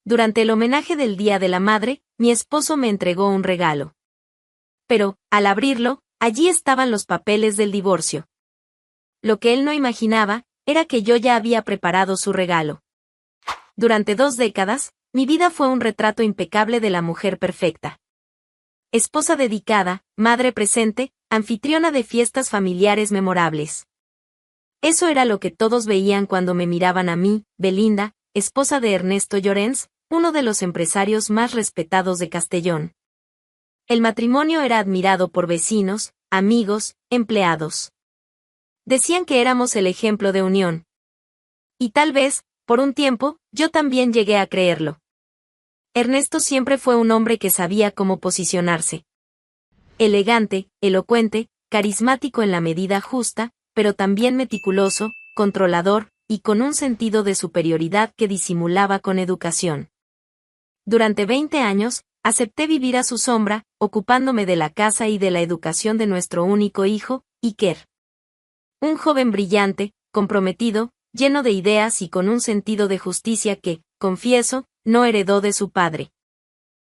Durante el homenaje del Día de la Madre, mi esposo me entregó un regalo. Pero, al abrirlo, allí estaban los papeles del divorcio. Lo que él no imaginaba, era que yo ya había preparado su regalo. Durante 2 décadas, mi vida fue un retrato impecable de la mujer perfecta. Esposa dedicada, madre presente, anfitriona de fiestas familiares memorables. Eso era lo que todos veían cuando me miraban a mí, Belinda, esposa de Ernesto Llorens, uno de los empresarios más respetados de Castellón. El matrimonio era admirado por vecinos, amigos, empleados. Decían que éramos el ejemplo de unión. Y tal vez, por un tiempo, yo también llegué a creerlo. Ernesto siempre fue un hombre que sabía cómo posicionarse. Elegante, elocuente, carismático en la medida justa, pero también meticuloso, controlador, y con un sentido de superioridad que disimulaba con educación. Durante 20 años, acepté vivir a su sombra, ocupándome de la casa y de la educación de nuestro único hijo, Iker. Un joven brillante, comprometido, lleno de ideas y con un sentido de justicia que, confieso, no heredó de su padre.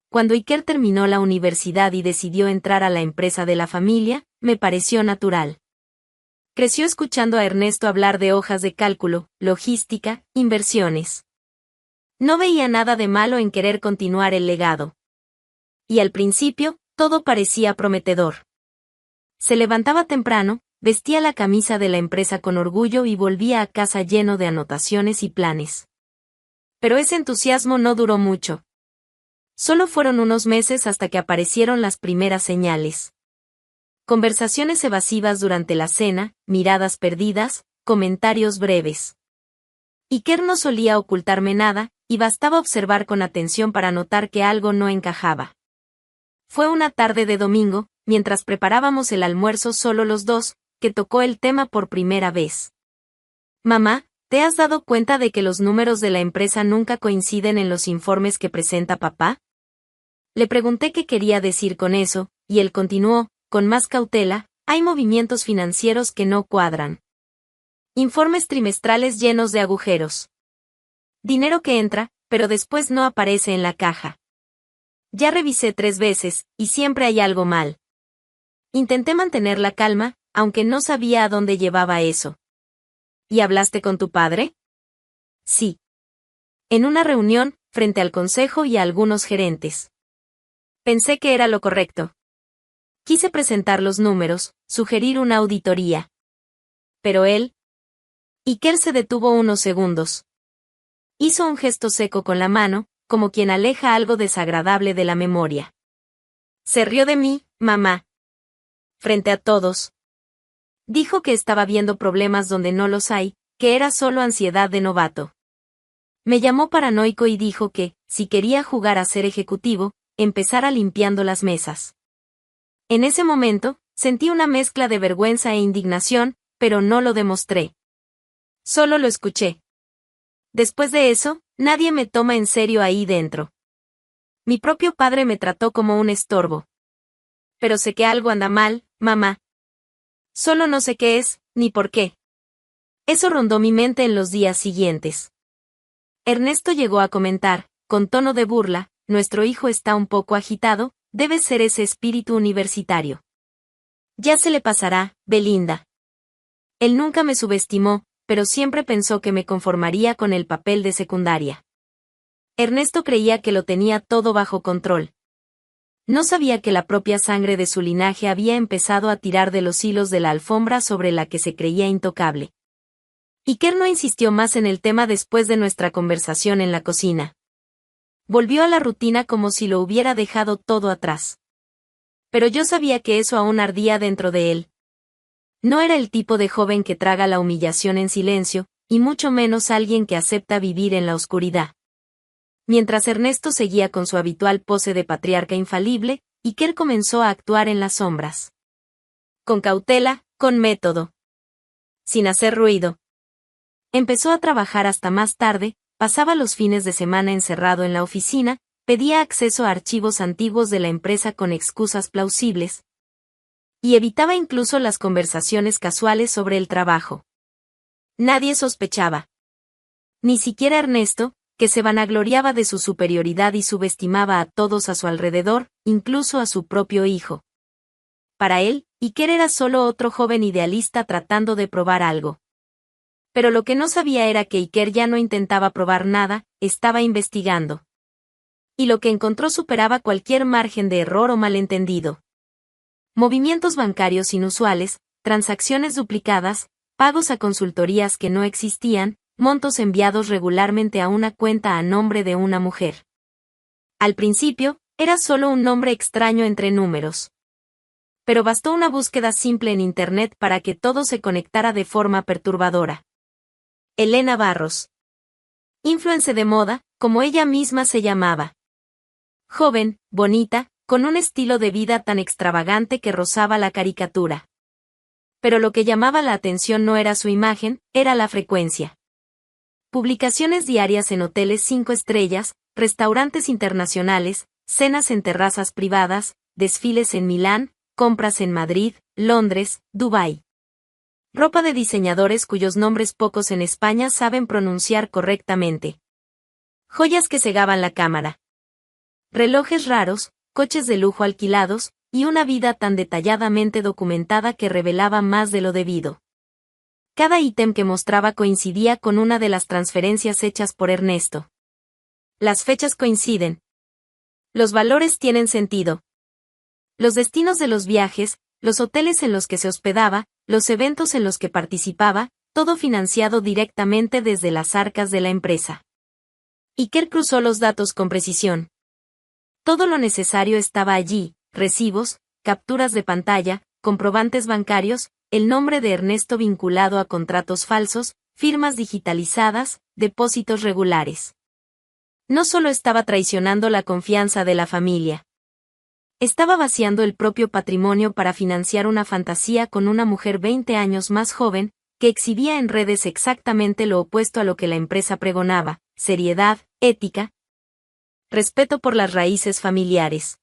Cuando Iker terminó la universidad y decidió entrar a la empresa de la familia, me pareció natural. Creció escuchando a Ernesto hablar de hojas de cálculo, logística, inversiones. No veía nada de malo en querer continuar el legado. Y al principio, todo parecía prometedor. Se levantaba temprano, vestía la camisa de la empresa con orgullo y volvía a casa lleno de anotaciones y planes. Pero ese entusiasmo no duró mucho. Solo fueron unos meses hasta que aparecieron las primeras señales. Conversaciones evasivas durante la cena, miradas perdidas, comentarios breves. Iker no solía ocultarme nada, y bastaba observar con atención para notar que algo no encajaba. Fue una tarde de domingo, mientras preparábamos el almuerzo solo los dos, que tocó el tema por primera vez. Mamá, ¿te has dado cuenta de que los números de la empresa nunca coinciden en los informes que presenta papá? Le pregunté qué quería decir con eso, y él continuó, con más cautela, hay movimientos financieros que no cuadran. Informes trimestrales llenos de agujeros. Dinero que entra, pero después no aparece en la caja. Ya revisé 3 veces, y siempre hay algo mal. Intenté mantener la calma, aunque no sabía a dónde llevaba eso. ¿Y hablaste con tu padre? Sí. En una reunión, frente al consejo y a algunos gerentes. Pensé que era lo correcto. Quise presentar los números, sugerir una auditoría. Pero él... Iker se detuvo unos segundos. Hizo un gesto seco con la mano, como quien aleja algo desagradable de la memoria. Se rió de mí, mamá. Frente a todos. Dijo que estaba viendo problemas donde no los hay, que era solo ansiedad de novato. Me llamó paranoico y dijo que, si quería jugar a ser ejecutivo, empezara limpiando las mesas. En ese momento, sentí una mezcla de vergüenza e indignación, pero no lo demostré. Solo lo escuché. Después de eso, nadie me toma en serio ahí dentro. Mi propio padre me trató como un estorbo. Pero sé que algo anda mal, mamá. Solo no sé qué es, ni por qué. Eso rondó mi mente en los días siguientes. Ernesto llegó a comentar, con tono de burla, nuestro hijo está un poco agitado, debe ser ese espíritu universitario. Ya se le pasará, Belinda. Él nunca me subestimó, pero siempre pensó que me conformaría con el papel de secundaria. Ernesto creía que lo tenía todo bajo control. No sabía que la propia sangre de su linaje había empezado a tirar de los hilos de la alfombra sobre la que se creía intocable. Iker no insistió más en el tema después de nuestra conversación en la cocina. Volvió a la rutina como si lo hubiera dejado todo atrás. Pero yo sabía que eso aún ardía dentro de él. No era el tipo de joven que traga la humillación en silencio, y mucho menos alguien que acepta vivir en la oscuridad. Mientras Ernesto seguía con su habitual pose de patriarca infalible, Iker comenzó a actuar en las sombras. Con cautela, con método. Sin hacer ruido. Empezó a trabajar hasta más tarde, pasaba los fines de semana encerrado en la oficina, pedía acceso a archivos antiguos de la empresa con excusas plausibles. Y evitaba incluso las conversaciones casuales sobre el trabajo. Nadie sospechaba. Ni siquiera Ernesto, que se vanagloriaba de su superioridad y subestimaba a todos a su alrededor, incluso a su propio hijo. Para él, Iker era solo otro joven idealista tratando de probar algo. Pero lo que no sabía era que Iker ya no intentaba probar nada, estaba investigando. Y lo que encontró superaba cualquier margen de error o malentendido. Movimientos bancarios inusuales, transacciones duplicadas, pagos a consultorías que no existían, montos enviados regularmente a una cuenta a nombre de una mujer. Al principio, era solo un nombre extraño entre números. Pero bastó una búsqueda simple en Internet para que todo se conectara de forma perturbadora. Elena Barros. Influencer de moda, como ella misma se llamaba. Joven, bonita, con un estilo de vida tan extravagante que rozaba la caricatura. Pero lo que llamaba la atención no era su imagen, era la frecuencia. Publicaciones diarias en hoteles 5 estrellas, restaurantes internacionales, cenas en terrazas privadas, desfiles en Milán, compras en Madrid, Londres, Dubái. Ropa de diseñadores cuyos nombres pocos en España saben pronunciar correctamente. Joyas que cegaban la cámara. Relojes raros, coches de lujo alquilados, y una vida tan detalladamente documentada que revelaba más de lo debido. Cada ítem que mostraba coincidía con una de las transferencias hechas por Ernesto. Las fechas coinciden. Los valores tienen sentido. Los destinos de los viajes, los hoteles en los que se hospedaba, los eventos en los que participaba, todo financiado directamente desde las arcas de la empresa. Iker cruzó los datos con precisión. Todo lo necesario estaba allí, recibos, capturas de pantalla, comprobantes bancarios, el nombre de Ernesto vinculado a contratos falsos, firmas digitalizadas, depósitos regulares. No solo estaba traicionando la confianza de la familia. Estaba vaciando el propio patrimonio para financiar una fantasía con una mujer 20 años más joven, que exhibía en redes exactamente lo opuesto a lo que la empresa pregonaba: seriedad, ética, respeto por las raíces familiares.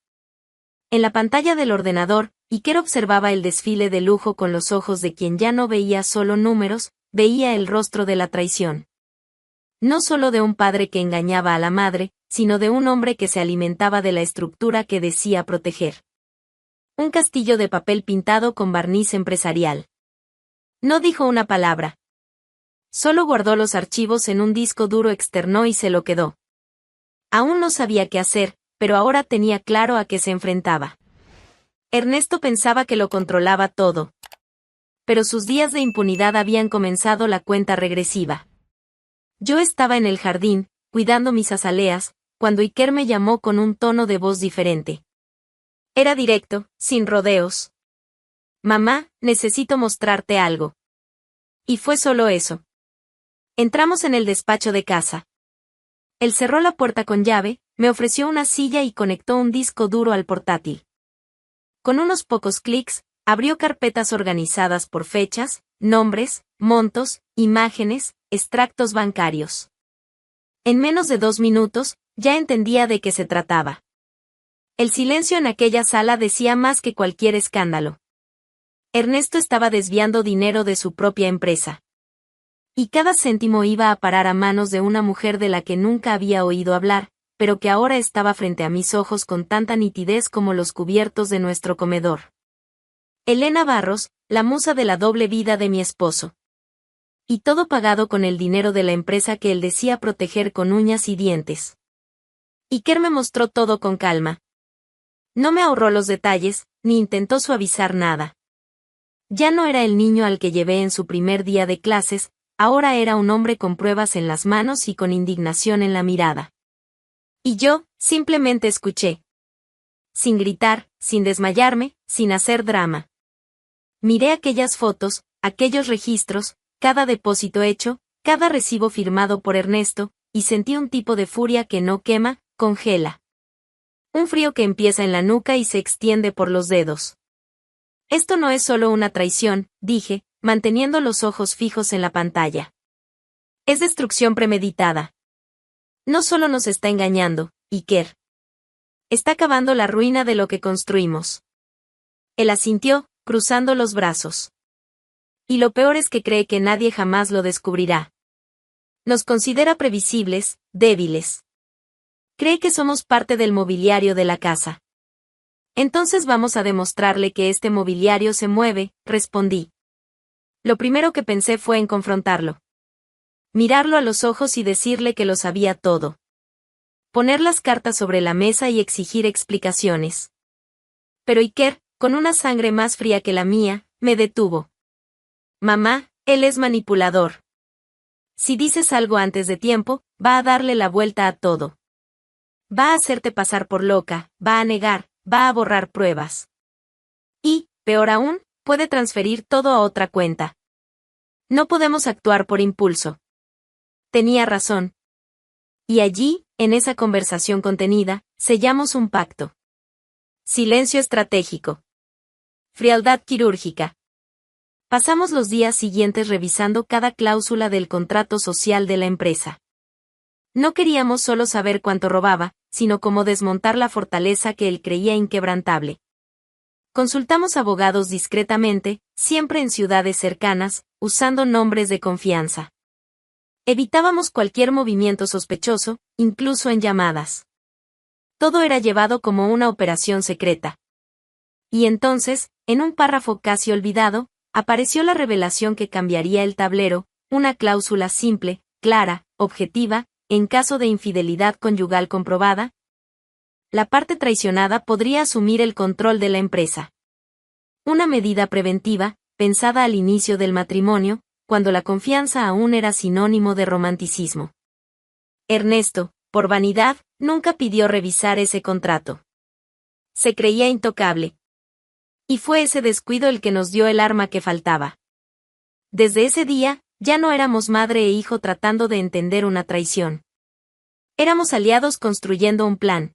En la pantalla del ordenador, Iker observaba el desfile de lujo con los ojos de quien ya no veía solo números, veía el rostro de la traición. No solo de un padre que engañaba a la madre, sino de un hombre que se alimentaba de la estructura que decía proteger. Un castillo de papel pintado con barniz empresarial. No dijo una palabra. Solo guardó los archivos en un disco duro externo y se lo quedó. Aún no sabía qué hacer, pero ahora tenía claro a qué se enfrentaba. Ernesto pensaba que lo controlaba todo. Pero sus días de impunidad habían comenzado la cuenta regresiva. Yo estaba en el jardín, cuidando mis azaleas, cuando Iker me llamó con un tono de voz diferente. Era directo, sin rodeos. Mamá, necesito mostrarte algo. Y fue solo eso. Entramos en el despacho de casa. Él cerró la puerta con llave, me ofreció una silla y conectó un disco duro al portátil. Con unos pocos clics, abrió carpetas organizadas por fechas, nombres, montos, imágenes, extractos bancarios. En menos de 2 minutos, ya entendía de qué se trataba. El silencio en aquella sala decía más que cualquier escándalo. Ernesto estaba desviando dinero de su propia empresa. Y cada céntimo iba a parar a manos de una mujer de la que nunca había oído hablar, pero que ahora estaba frente a mis ojos con tanta nitidez como los cubiertos de nuestro comedor. Elena Barros, la musa de la doble vida de mi esposo. Y todo pagado con el dinero de la empresa que él decía proteger con uñas y dientes. Iker me mostró todo con calma. No me ahorró los detalles, ni intentó suavizar nada. Ya no era el niño al que llevé en su primer día de clases, ahora era un hombre con pruebas en las manos y con indignación en la mirada. Y yo, simplemente escuché. Sin gritar, sin desmayarme, sin hacer drama. Miré aquellas fotos, aquellos registros, cada depósito hecho, cada recibo firmado por Ernesto, y sentí un tipo de furia que no quema, congela. Un frío que empieza en la nuca y se extiende por los dedos. Esto no es solo una traición, dije, manteniendo los ojos fijos en la pantalla. Es destrucción premeditada. No solo nos está engañando, Iker. Está acabando la ruina de lo que construimos. Él asintió, cruzando los brazos. Y lo peor es que cree que nadie jamás lo descubrirá. Nos considera previsibles, débiles. Cree que somos parte del mobiliario de la casa. Entonces vamos a demostrarle que este mobiliario se mueve, respondí. Lo primero que pensé fue en confrontarlo. Mirarlo a los ojos y decirle que lo sabía todo. Poner las cartas sobre la mesa y exigir explicaciones. Pero Iker, con una sangre más fría que la mía, me detuvo. Mamá, él es manipulador. Si dices algo antes de tiempo, va a darle la vuelta a todo. Va a hacerte pasar por loca, va a negar, va a borrar pruebas. Y, peor aún, puede transferir todo a otra cuenta. No podemos actuar por impulso. Tenía razón. Y allí, en esa conversación contenida, sellamos un pacto. Silencio estratégico. Frialdad quirúrgica. Pasamos los días siguientes revisando cada cláusula del contrato social de la empresa. No queríamos solo saber cuánto robaba, sino cómo desmontar la fortaleza que él creía inquebrantable. Consultamos abogados discretamente, siempre en ciudades cercanas, usando nombres de confianza. Evitábamos cualquier movimiento sospechoso, incluso en llamadas. Todo era llevado como una operación secreta. Y entonces, en un párrafo casi olvidado, apareció la revelación que cambiaría el tablero, una cláusula simple, clara, objetiva, en caso de infidelidad conyugal comprobada, la parte traicionada podría asumir el control de la empresa. Una medida preventiva, pensada al inicio del matrimonio, cuando la confianza aún era sinónimo de romanticismo. Ernesto, por vanidad, nunca pidió revisar ese contrato. Se creía intocable. Y fue ese descuido el que nos dio el arma que faltaba. Desde ese día, ya no éramos madre e hijo tratando de entender una traición. Éramos aliados construyendo un plan.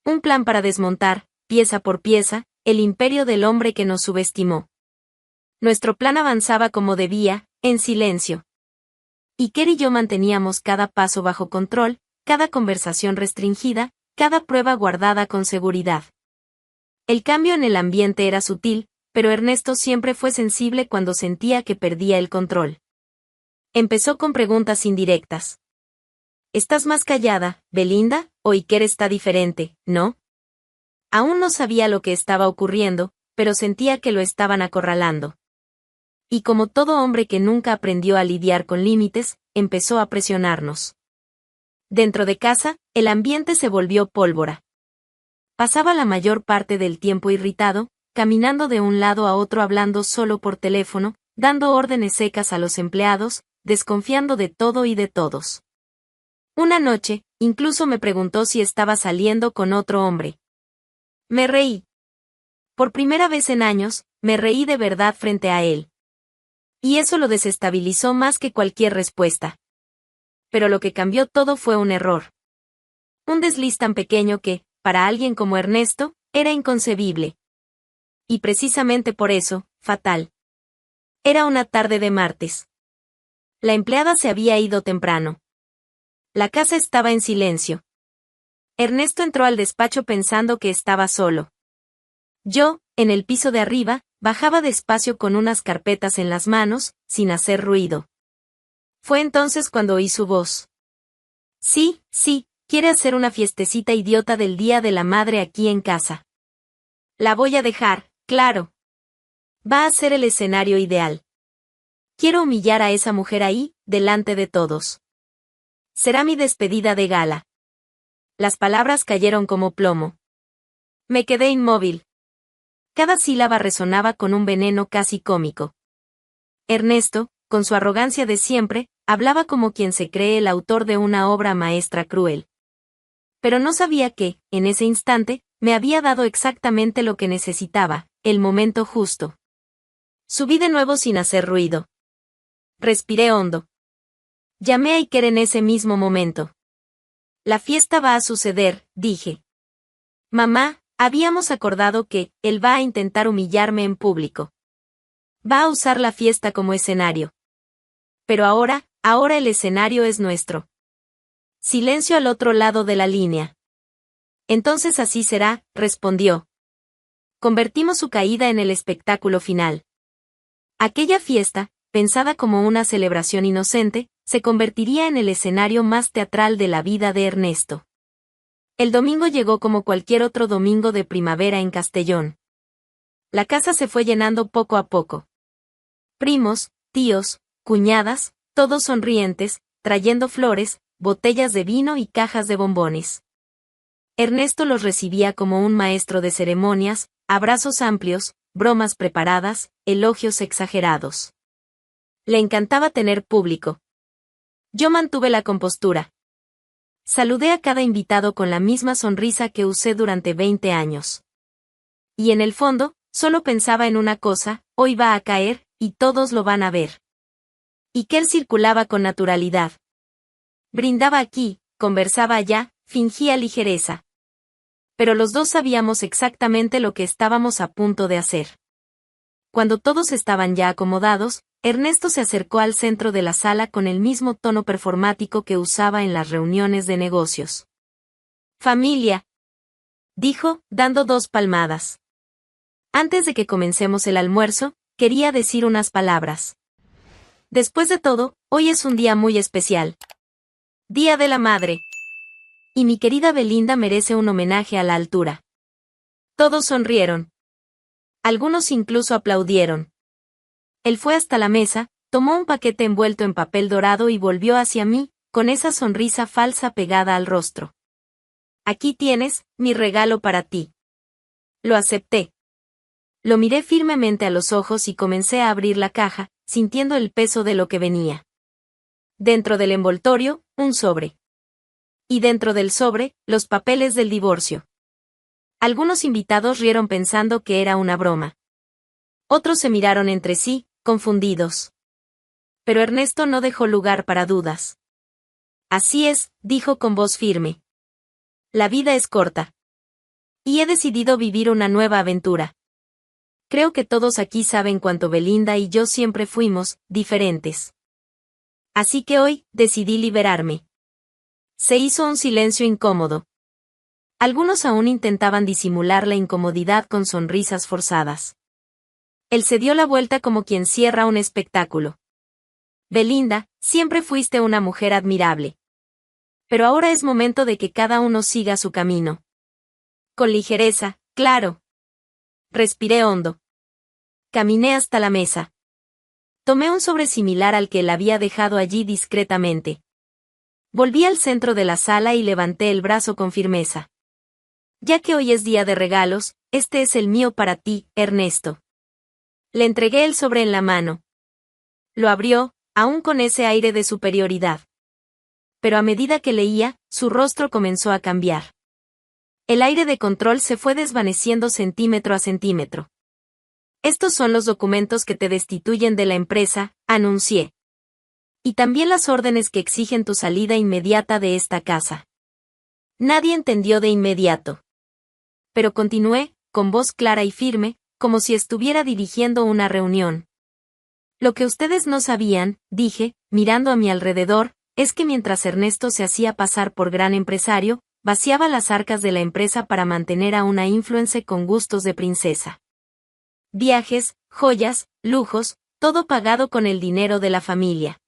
Un plan para desmontar, pieza por pieza, el imperio del hombre que nos subestimó. Nuestro plan avanzaba como debía, en silencio. Iker y yo manteníamos cada paso bajo control, cada conversación restringida, cada prueba guardada con seguridad. El cambio en el ambiente era sutil, pero Ernesto siempre fue sensible cuando sentía que perdía el control. Empezó con preguntas indirectas. ¿Estás más callada, Belinda, o Iker está diferente, no? Aún no sabía lo que estaba ocurriendo, pero sentía que lo estaban acorralando. Y como todo hombre que nunca aprendió a lidiar con límites, empezó a presionarnos. Dentro de casa, el ambiente se volvió pólvora. Pasaba la mayor parte del tiempo irritado, caminando de un lado a otro hablando solo por teléfono, dando órdenes secas a los empleados, desconfiando de todo y de todos. Una noche, incluso me preguntó si estaba saliendo con otro hombre. Me reí. Por primera vez en años, me reí de verdad frente a él. Y eso lo desestabilizó más que cualquier respuesta. Pero lo que cambió todo fue un error. Un desliz tan pequeño que, para alguien como Ernesto, era inconcebible. Y precisamente por eso, fatal. Era una tarde de martes. La empleada se había ido temprano. La casa estaba en silencio. Ernesto entró al despacho pensando que estaba solo. Yo, en el piso de arriba, bajaba despacio con unas carpetas en las manos, sin hacer ruido. Fue entonces cuando oí su voz. Sí, quiere hacer una fiestecita idiota del Día de la Madre aquí en casa. La voy a dejar, claro. Va a ser el escenario ideal. Quiero humillar a esa mujer ahí, delante de todos. Será mi despedida de gala. Las palabras cayeron como plomo. Me quedé inmóvil. Cada sílaba resonaba con un veneno casi cómico. Ernesto, con su arrogancia de siempre, hablaba como quien se cree el autor de una obra maestra cruel. Pero no sabía que, en ese instante, me había dado exactamente lo que necesitaba, el momento justo. Subí de nuevo sin hacer ruido. Respiré hondo. Llamé a Iker en ese mismo momento. La fiesta va a suceder, dije. Mamá, habíamos acordado que, él va a intentar humillarme en público. Va a usar la fiesta como escenario. Pero ahora el escenario es nuestro. Silencio al otro lado de la línea. Entonces así será, respondió. Convertimos su caída en el espectáculo final. Aquella fiesta, pensada como una celebración inocente, se convertiría en el escenario más teatral de la vida de Ernesto. El domingo llegó como cualquier otro domingo de primavera en Castellón. La casa se fue llenando poco a poco. Primos, tíos, cuñadas, todos sonrientes, trayendo flores, botellas de vino y cajas de bombones. Ernesto los recibía como un maestro de ceremonias, abrazos amplios, bromas preparadas, elogios exagerados. Le encantaba tener público. Yo mantuve la compostura. Saludé a cada invitado con la misma sonrisa que usé durante 20 años. Y en el fondo, solo pensaba en una cosa: hoy va a caer, y todos lo van a ver. Iker circulaba con naturalidad. Brindaba aquí, conversaba allá, fingía ligereza. Pero los dos sabíamos exactamente lo que estábamos a punto de hacer. Cuando todos estaban ya acomodados, Ernesto se acercó al centro de la sala con el mismo tono performático que usaba en las reuniones de negocios. «Familia», dijo, dando 2 palmadas. «Antes de que comencemos el almuerzo, quería decir unas palabras. Después de todo, hoy es un día muy especial. Día de la Madre. Y mi querida Belinda merece un homenaje a la altura». Todos sonrieron. Algunos incluso aplaudieron. Él fue hasta la mesa, tomó un paquete envuelto en papel dorado y volvió hacia mí, con esa sonrisa falsa pegada al rostro. «Aquí tienes, mi regalo para ti». Lo acepté. Lo miré firmemente a los ojos y comencé a abrir la caja, sintiendo el peso de lo que venía. Dentro del envoltorio, un sobre. Y dentro del sobre, los papeles del divorcio. Algunos invitados rieron pensando que era una broma. Otros se miraron entre sí, confundidos. Pero Ernesto no dejó lugar para dudas. «Así es», dijo con voz firme. «La vida es corta. Y he decidido vivir una nueva aventura. Creo que todos aquí saben cuánto Belinda y yo siempre fuimos diferentes. Así que hoy, decidí liberarme». Se hizo un silencio incómodo. Algunos aún intentaban disimular la incomodidad con sonrisas forzadas. Él se dio la vuelta como quien cierra un espectáculo. «Belinda, siempre fuiste una mujer admirable. Pero ahora es momento de que cada uno siga su camino». Con ligereza, claro. Respiré hondo. Caminé hasta la mesa. Tomé un sobre similar al que él había dejado allí discretamente. Volví al centro de la sala y levanté el brazo con firmeza. «Ya que hoy es día de regalos, este es el mío para ti, Ernesto». Le entregué el sobre en la mano. Lo abrió, aún con ese aire de superioridad. Pero a medida que leía, su rostro comenzó a cambiar. El aire de control se fue desvaneciendo centímetro a centímetro. «Estos son los documentos que te destituyen de la empresa», anuncié. «Y también las órdenes que exigen tu salida inmediata de esta casa». Nadie entendió de inmediato. Pero continué, con voz clara y firme, como si estuviera dirigiendo una reunión. «Lo que ustedes no sabían», dije, mirando a mi alrededor, «es que mientras Ernesto se hacía pasar por gran empresario, vaciaba las arcas de la empresa para mantener a una influencer con gustos de princesa. Viajes, joyas, lujos, todo pagado con el dinero de la familia.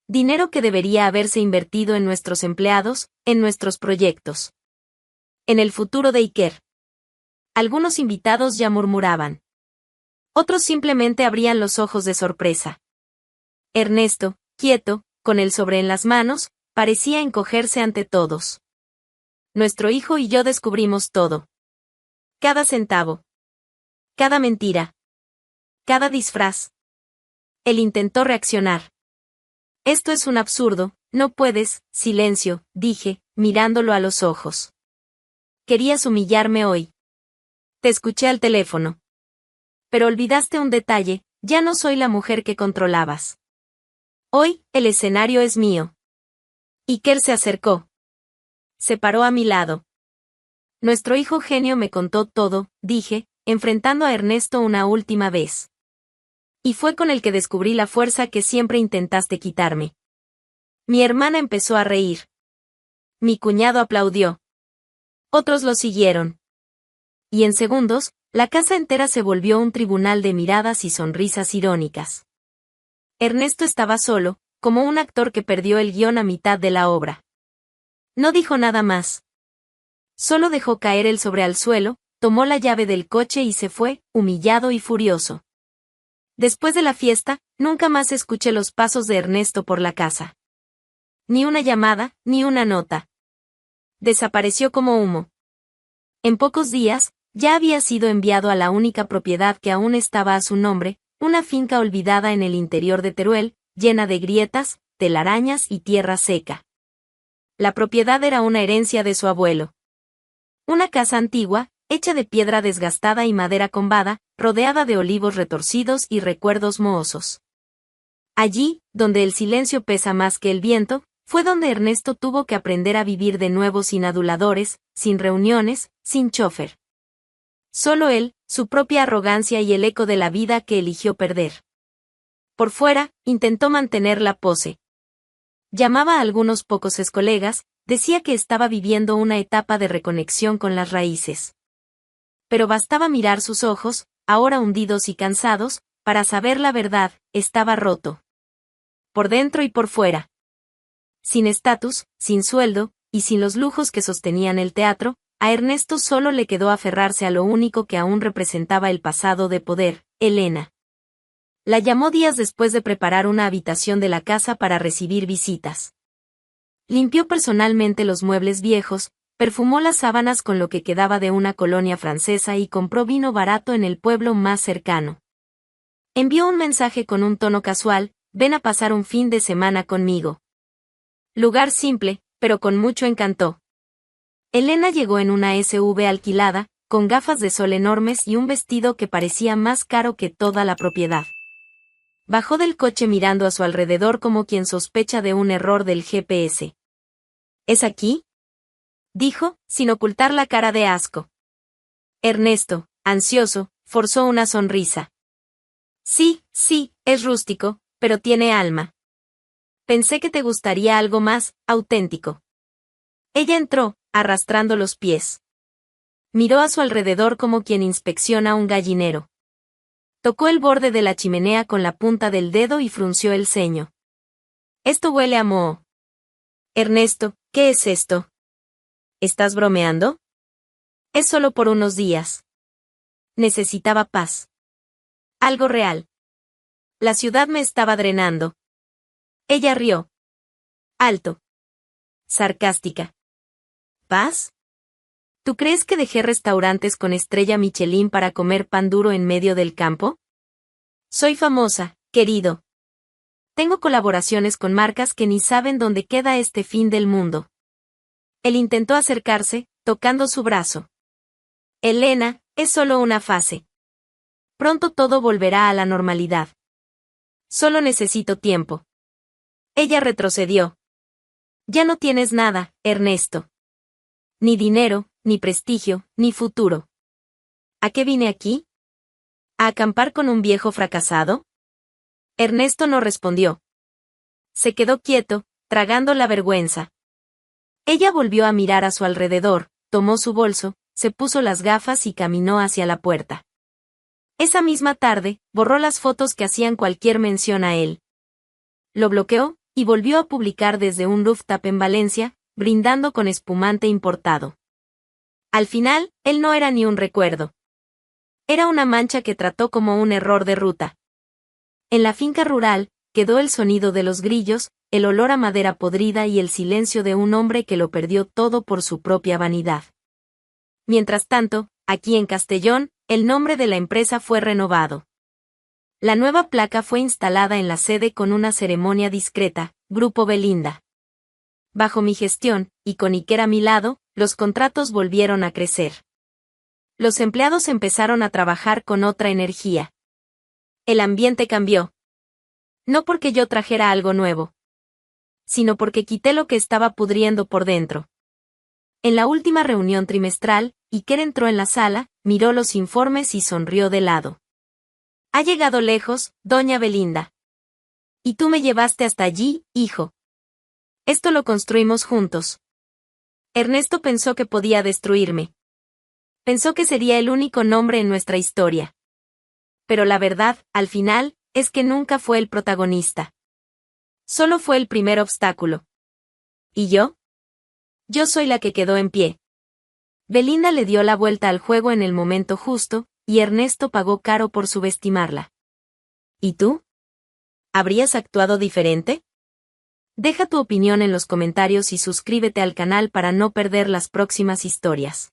Dinero que debería haberse invertido en nuestros empleados, en nuestros proyectos. En el futuro de Iker». Algunos invitados ya murmuraban. Otros simplemente abrían los ojos de sorpresa. Ernesto, quieto, con el sobre en las manos, parecía encogerse ante todos. Nuestro hijo y yo descubrimos todo. Cada centavo. Cada mentira. Cada disfraz. Él intentó reaccionar. «Esto es un absurdo, no puedes», silencio, dije, mirándolo a los ojos. «Querías humillarme hoy. Te escuché al teléfono. Pero olvidaste un detalle, ya no soy la mujer que controlabas. Hoy, el escenario es mío». Iker se acercó. Se paró a mi lado. «Nuestro hijo genio me contó todo», dije, enfrentando a Ernesto una última vez. «Y fue con el que descubrí la fuerza que siempre intentaste quitarme». Mi hermana empezó a reír. Mi cuñado aplaudió. Otros lo siguieron. Y en segundos, la casa entera se volvió un tribunal de miradas y sonrisas irónicas. Ernesto estaba solo, como un actor que perdió el guión a mitad de la obra. No dijo nada más. Solo dejó caer el sobre al suelo, tomó la llave del coche y se fue, humillado y furioso. Después de la fiesta, nunca más escuché los pasos de Ernesto por la casa. Ni una llamada, ni una nota. Desapareció como humo. En pocos días, ya había sido enviado a la única propiedad que aún estaba a su nombre, una finca olvidada en el interior de Teruel, llena de grietas, telarañas y tierra seca. La propiedad era una herencia de su abuelo. Una casa antigua, hecha de piedra desgastada y madera combada, rodeada de olivos retorcidos y recuerdos mohosos. Allí, donde el silencio pesa más que el viento, fue donde Ernesto tuvo que aprender a vivir de nuevo sin aduladores, sin reuniones, sin chofer. Solo él, su propia arrogancia y el eco de la vida que eligió perder. Por fuera, intentó mantener la pose. Llamaba a algunos pocos excolegas, decía que estaba viviendo una etapa de reconexión con las raíces. Pero bastaba mirar sus ojos, ahora hundidos y cansados, para saber la verdad, estaba roto. Por dentro y por fuera. Sin estatus, sin sueldo, y sin los lujos que sostenían el teatro, a Ernesto solo le quedó aferrarse a lo único que aún representaba el pasado de poder, Elena. La llamó días después de preparar una habitación de la casa para recibir visitas. Limpió personalmente los muebles viejos, perfumó las sábanas con lo que quedaba de una colonia francesa y compró vino barato en el pueblo más cercano. Envió un mensaje con un tono casual: ven a pasar un fin de semana conmigo. Lugar simple, pero con mucho encanto. Elena llegó en una SUV alquilada, con gafas de sol enormes y un vestido que parecía más caro que toda la propiedad. Bajó del coche mirando a su alrededor como quien sospecha de un error del GPS. ¿Es aquí?, dijo, sin ocultar la cara de asco. Ernesto, ansioso, forzó una sonrisa. Sí, es rústico, pero tiene alma. Pensé que te gustaría algo más auténtico. Ella entró, arrastrando los pies. Miró a su alrededor como quien inspecciona un gallinero. Tocó el borde de la chimenea con la punta del dedo y frunció el ceño. Esto huele a moho. Ernesto, ¿qué es esto? ¿Estás bromeando? Es solo por unos días. Necesitaba paz. Algo real. La ciudad me estaba drenando. Ella rió. Alto. Sarcástica. ¿Paz? ¿Tú crees que dejé restaurantes con estrella Michelin para comer pan duro en medio del campo? Soy famosa, querido. Tengo colaboraciones con marcas que ni saben dónde queda este fin del mundo. Él intentó acercarse, tocando su brazo. Elena, es solo una fase. Pronto todo volverá a la normalidad. Solo necesito tiempo. Ella retrocedió. Ya no tienes nada, Ernesto. Ni dinero, ni prestigio, ni futuro. ¿A qué vine aquí? ¿A acampar con un viejo fracasado? Ernesto no respondió. Se quedó quieto, tragando la vergüenza. Ella volvió a mirar a su alrededor, tomó su bolso, se puso las gafas y caminó hacia la puerta. Esa misma tarde, borró las fotos que hacían cualquier mención a él. Lo bloqueó, y volvió a publicar desde un rooftop en Valencia, brindando con espumante importado. Al final, él no era ni un recuerdo. Era una mancha que trató como un error de ruta. En la finca rural, quedó el sonido de los grillos, el olor a madera podrida y el silencio de un hombre que lo perdió todo por su propia vanidad. Mientras tanto, aquí en Castellón, el nombre de la empresa fue renovado. La nueva placa fue instalada en la sede con una ceremonia discreta: Grupo Belinda. Bajo mi gestión, y con Iker a mi lado, los contratos volvieron a crecer. Los empleados empezaron a trabajar con otra energía. El ambiente cambió. No porque yo trajera algo nuevo, sino porque quité lo que estaba pudriendo por dentro. En la última reunión trimestral, Iker entró en la sala, miró los informes y sonrió de lado. Ha llegado lejos, doña Belinda. Y tú me llevaste hasta allí, hijo. Esto lo construimos juntos. Ernesto pensó que podía destruirme. Pensó que sería el único nombre en nuestra historia. Pero la verdad, al final, es que nunca fue el protagonista. Solo fue el primer obstáculo. ¿Y yo? Yo soy la que quedó en pie. Belinda le dio la vuelta al juego en el momento justo, y Ernesto pagó caro por subestimarla. ¿Y tú? ¿Habrías actuado diferente? Deja tu opinión en los comentarios y suscríbete al canal para no perder las próximas historias.